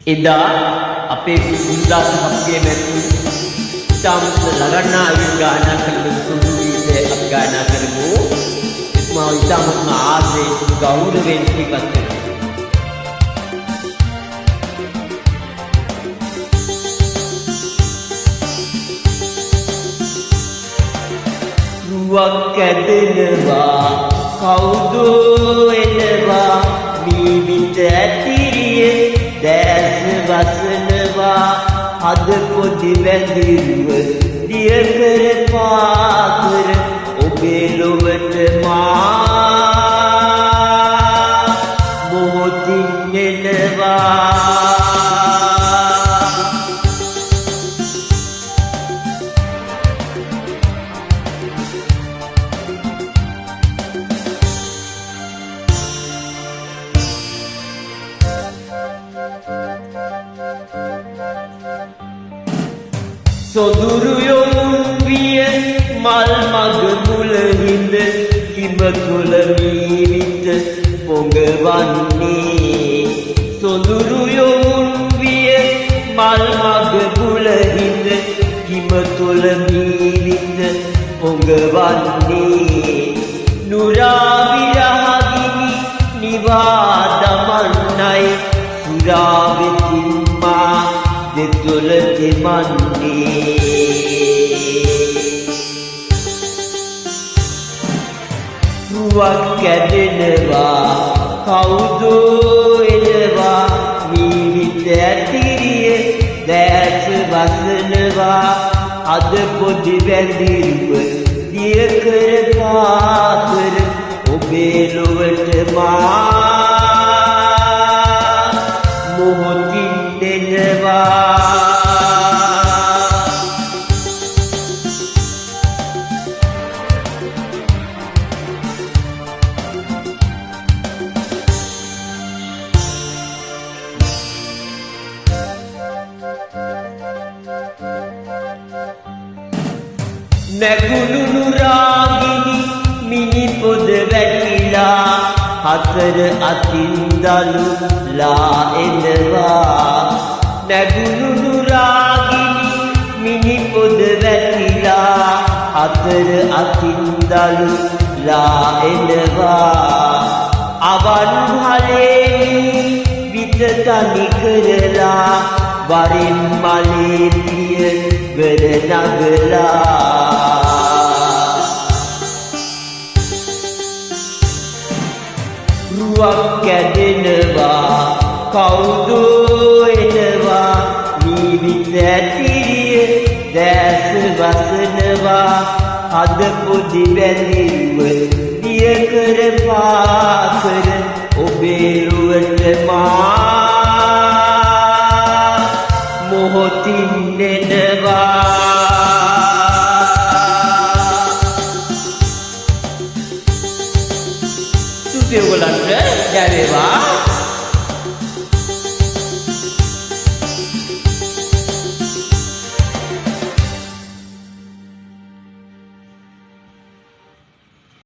එදා අපේ ගුරුදාස අපගේ මැතිතුන් ඉතාමත් ලගන්නා අයුරු ගායනා කළ සුළු ගීතයක් අපි ගායනා කරමු. මා ඉතාමත්ම ආදරයෙන් ගෞරවයෙන් ඉවත් කරමු. රුවක් ඇදෙනවා කවුදෝ එනවා මීවිත ඇතිරියේ දැස වසනවා අද පොඩි වැඳිරුව දිය කර පාකර ඔබේ ලොවට මා මොහොතින් එනවා. සොඳුරු යොමුන් විය මල් මග මුල හිඳ කිඹ තුළ මීවිත පොඟවන්නේ. සොඳුරු යොමුන් විය මල් මග මුල හිඳ කිඹ තුළ මීවිත පොඟවන්නේ. නුරා විරහගිනි නිවා දමන්නයි සුරා වෙතින් මා දෙතොල දෙමන්නේ. රුවක් ඇදෙනවා කවුදෝ එනවා මීවිත ඇතිරියේ දැස වසනවා අද පොඩි වැඳිරුව දිය කර පාකර ඔබේ ලොවට මා මොහොතින් එනවා. නැගුණු නුරාගිනි මිනි පොද වැටිලා හතර අතින් දලු ලා එනවා. නැගුණු නුරාගිනි මිනි පොද වැටිලා හතර අතින් දලු ලා එනවා. අවන් හලේ විත තනි කරලා වරින් මලේ පිය වර නගලා. රුවක් ඇදෙනවා කවුදෝ එනවා මීවිත ඇතිරියේ දැස වසනවා අද පොඩි වැඳිරුව දිය කර පාකර ඔබේ රුවට මා මොහොතින් එනවා.